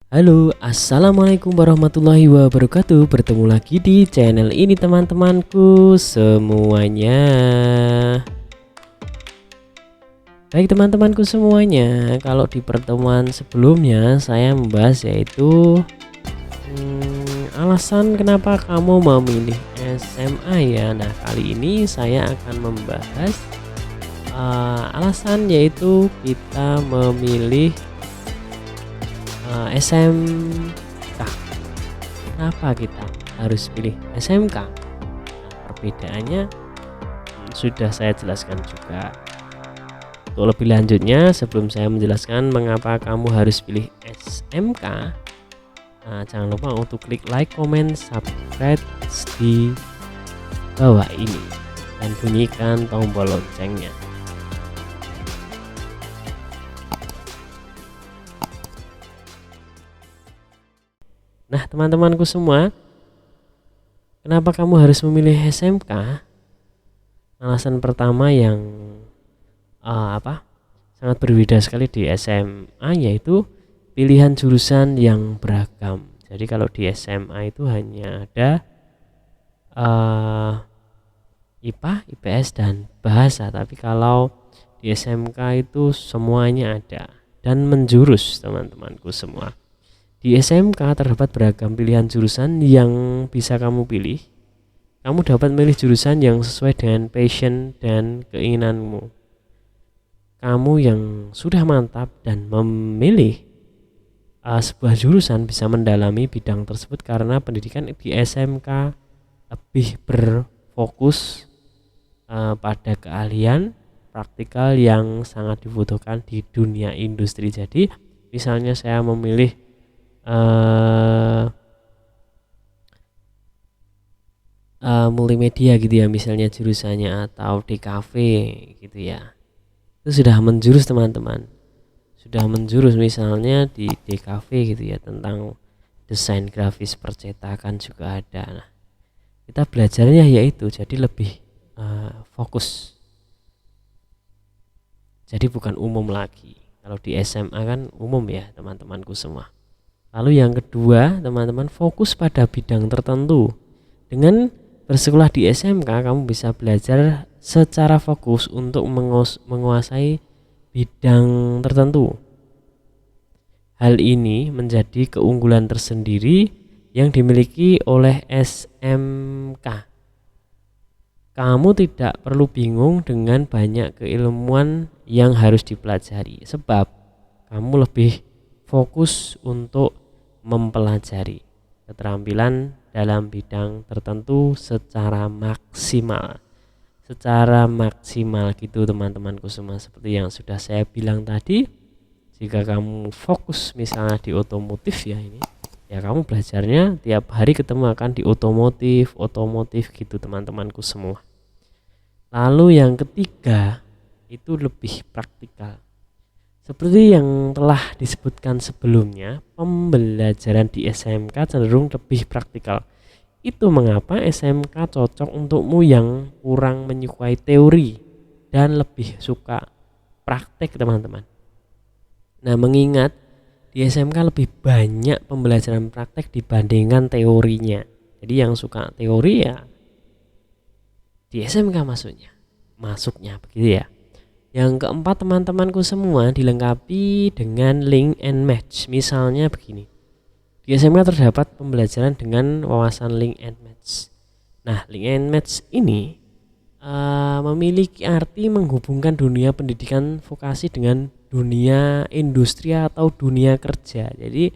Halo, assalamualaikum warahmatullahi wabarakatuh. Bertemu lagi di channel ini teman-temanku semuanya. Baik teman-temanku semuanya, kalau di pertemuan sebelumnya saya membahas yaitu alasan kenapa kamu memilih SMA ya. Nah, kali ini saya akan membahas alasan yaitu kita memilih SMK. Kenapa kita harus pilih SMK? Nah, perbedaannya sudah saya jelaskan juga. Untuk lebih lanjutnya, sebelum saya menjelaskan mengapa kamu harus pilih SMK, jangan lupa untuk klik like, comment, subscribe di bawah ini dan bunyikan tombol loncengnya. Nah, teman-temanku semua, kenapa kamu harus memilih SMK? Alasan pertama yang sangat berbeda sekali di SMA yaitu pilihan jurusan yang beragam. Jadi kalau di SMA itu hanya ada IPA, IPS dan bahasa, tapi kalau di SMK itu semuanya ada dan menjurus teman-temanku semua. Di SMK terdapat beragam pilihan jurusan yang bisa kamu pilih. Kamu dapat memilih jurusan yang sesuai dengan passion dan keinginanmu. Kamu yang sudah mantap dan memilih sebuah jurusan bisa mendalami bidang tersebut karena pendidikan di SMK lebih berfokus pada keahlian praktikal yang sangat dibutuhkan di dunia industri. Jadi misalnya saya memilih multimedia gitu ya, misalnya jurusannya, atau DKV gitu ya, itu sudah menjurus teman-teman, sudah menjurus. Misalnya di DKV gitu ya, tentang desain grafis percetakan juga ada. Nah, kita belajarnya yaitu jadi lebih fokus, jadi bukan umum lagi. Kalau di SMA kan umum ya teman-temanku semua. Lalu yang kedua, teman-teman fokus pada bidang tertentu. Dengan bersekolah di SMK, kamu bisa belajar secara fokus untuk menguasai bidang tertentu. Hal ini menjadi keunggulan tersendiri yang dimiliki oleh SMK. Kamu tidak perlu bingung dengan banyak keilmuan yang harus dipelajari, sebab kamu lebih fokus untuk mempelajari keterampilan dalam bidang tertentu secara maksimal gitu teman-temanku semua. Seperti yang sudah saya bilang tadi, jika kamu fokus misalnya di otomotif ya, ini ya kamu belajarnya tiap hari ketemu akan di otomotif gitu teman-temanku semua. Lalu yang ketiga itu lebih praktikal. Seperti yang telah disebutkan sebelumnya, pembelajaran di SMK cenderung lebih praktikal. Itu mengapa SMK cocok untukmu yang kurang menyukai teori dan lebih suka praktek teman-teman. Nah, mengingat di SMK lebih banyak pembelajaran praktek dibandingkan teorinya. Jadi yang suka teori ya di SMK masuknya begitu ya. Yang keempat teman-temanku semua, dilengkapi dengan link and match. Misalnya begini, di SMK terdapat pembelajaran dengan wawasan link and match. Nah, link and match ini memiliki arti menghubungkan dunia pendidikan vokasi dengan dunia industri atau dunia kerja. Jadi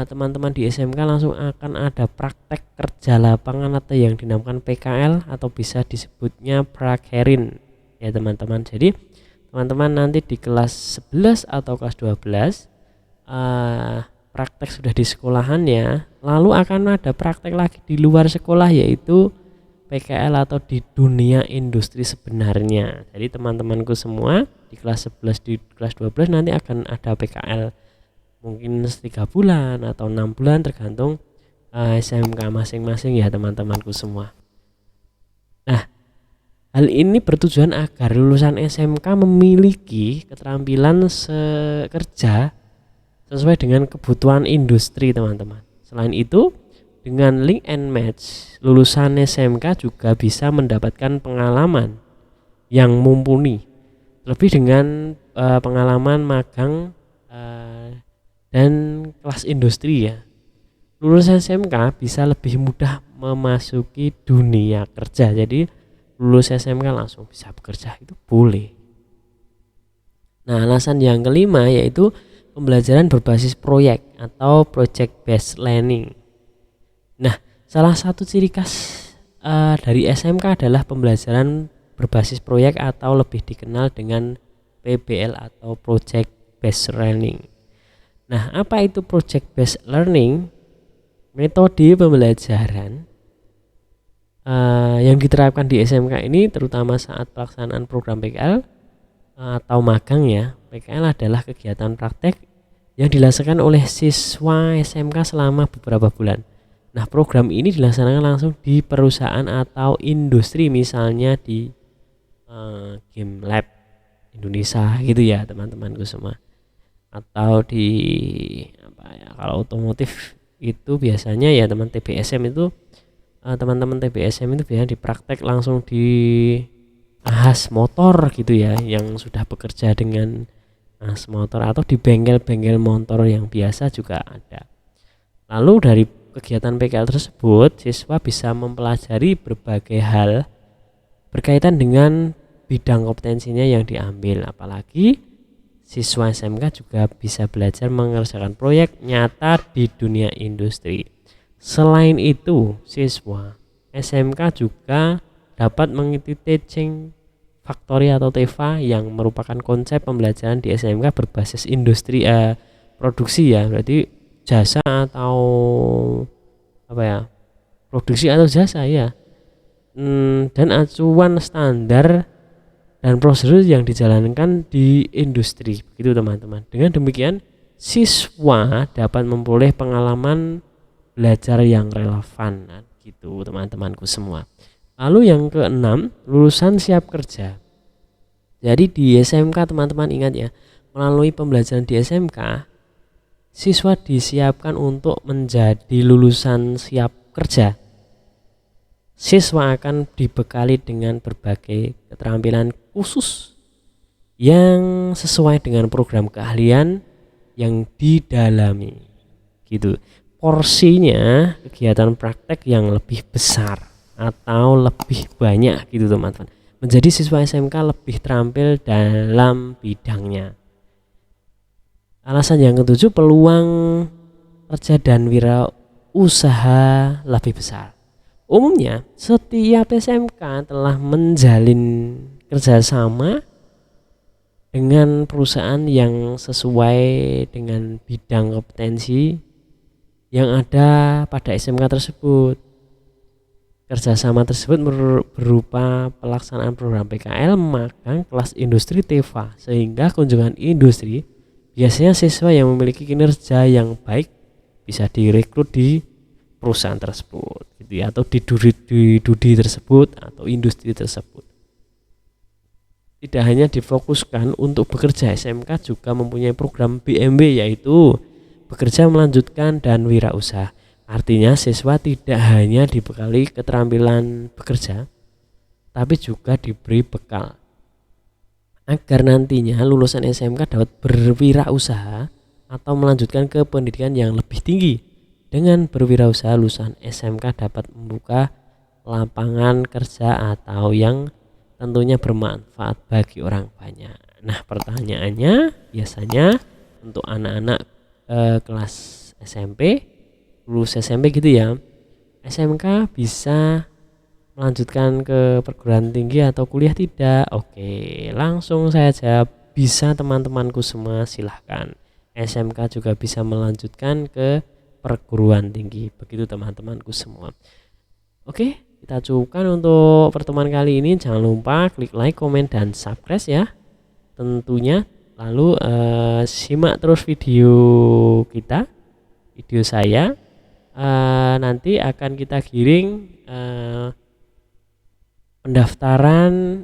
teman-teman di SMK langsung akan ada praktek kerja lapangan atau yang dinamakan PKL atau bisa disebutnya prakerin ya teman-teman. Jadi teman-teman nanti di kelas 11 atau kelas 12 praktek sudah di sekolahannya, lalu akan ada praktek lagi di luar sekolah yaitu PKL atau di dunia industri sebenarnya. Jadi teman-temanku semua di kelas 11 di kelas 12 nanti akan ada PKL mungkin 3 bulan atau 6 bulan tergantung SMK masing-masing ya teman-temanku semua. Nah, hal ini bertujuan agar lulusan SMK memiliki keterampilan kerja sesuai dengan kebutuhan industri, teman-teman. Selain itu, dengan link and match, lulusan SMK juga bisa mendapatkan pengalaman yang mumpuni, lebih dengan pengalaman magang dan kelas industri ya. Lulusan SMK bisa lebih mudah memasuki dunia kerja. Jadi lulus SMK langsung bisa bekerja itu boleh. Nah, alasan yang kelima yaitu pembelajaran berbasis proyek atau project based learning. Nah, salah satu ciri khas dari SMK adalah pembelajaran berbasis proyek atau lebih dikenal dengan PBL atau project based learning. Nah, apa itu project based learning? Metode pembelajaran yang diterapkan di SMK ini terutama saat pelaksanaan program PKL atau magang ya. PKL adalah kegiatan praktek yang dilaksanakan oleh siswa SMK selama beberapa bulan. Nah, program ini dilaksanakan langsung di perusahaan atau industri, misalnya di Game Lab Indonesia gitu ya teman-temanku semua, atau di kalau otomotif itu biasanya ya teman TBSM itu teman-teman TBSM itu biasanya dipraktek langsung di ahas motor gitu ya, yang sudah bekerja dengan ahas motor, atau di bengkel-bengkel motor yang biasa juga ada. Lalu dari kegiatan PKL tersebut siswa bisa mempelajari berbagai hal berkaitan dengan bidang kompetensinya yang diambil, apalagi siswa SMK juga bisa belajar mengerjakan proyek nyata di dunia industri. Selain itu, siswa SMK juga dapat mengikuti teaching factory atau TEFA yang merupakan konsep pembelajaran di SMK berbasis industri produksi ya, berarti jasa atau apa ya, produksi atau jasa ya, dan acuan standar dan prosedur yang dijalankan di industri begitu teman-teman. Dengan demikian siswa dapat memperoleh pengalaman belajar yang relevan gitu teman-temanku semua. Lalu yang keenam, lulusan siap kerja. Jadi di SMK teman-teman ingat ya, melalui pembelajaran di SMK siswa disiapkan untuk menjadi lulusan siap kerja. Siswa akan dibekali dengan berbagai keterampilan khusus yang sesuai dengan program keahlian yang didalami gitu. Porsinya kegiatan praktek yang lebih besar atau lebih banyak gitu teman-teman, menjadi siswa SMK lebih terampil dalam bidangnya. Alasan yang ketujuh, peluang kerja dan wirausaha lebih besar. Umumnya setiap SMK telah menjalin kerjasama dengan perusahaan yang sesuai dengan bidang kompetensi yang ada pada SMK tersebut. Kerjasama tersebut berupa pelaksanaan program PKL, magang, kelas industri, TEFA, sehingga kunjungan industri biasanya siswa yang memiliki kinerja yang baik bisa direkrut di perusahaan tersebut gitu ya, atau di dudi tersebut atau industri tersebut. Tidak hanya difokuskan untuk bekerja, SMK juga mempunyai program BMW, yaitu bekerja melanjutkan dan wirausaha. Artinya siswa tidak hanya dibekali keterampilan bekerja, tapi juga diberi bekal agar nantinya lulusan SMK dapat berwirausaha atau melanjutkan ke pendidikan yang lebih tinggi. Dengan berwirausaha, lulusan SMK dapat membuka lapangan kerja atau yang tentunya bermanfaat bagi orang banyak. Nah, pertanyaannya biasanya untuk anak-anak kelas SMP, lulus SMP gitu ya, SMK bisa melanjutkan ke perguruan tinggi atau kuliah tidak? Oke, langsung saya jawab bisa teman-temanku semua, silahkan. SMK juga bisa melanjutkan ke perguruan tinggi, begitu teman-temanku semua. Oke, kita cukupkan untuk pertemuan kali ini. Jangan lupa klik like, komen, dan subscribe ya tentunya. Lalu simak terus video kita, video saya. Nanti akan kita giring pendaftaran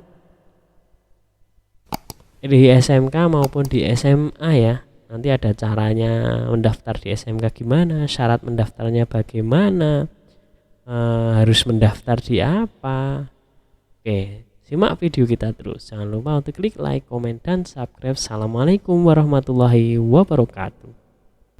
di SMK maupun di SMA ya. nanti ada caranya mendaftar di SMK gimana, syarat mendaftarnya bagaimana, harus mendaftar di apa. Oke, simak video kita terus. Jangan lupa untuk klik like, komen, dan subscribe. Assalamualaikum warahmatullahi wabarakatuh.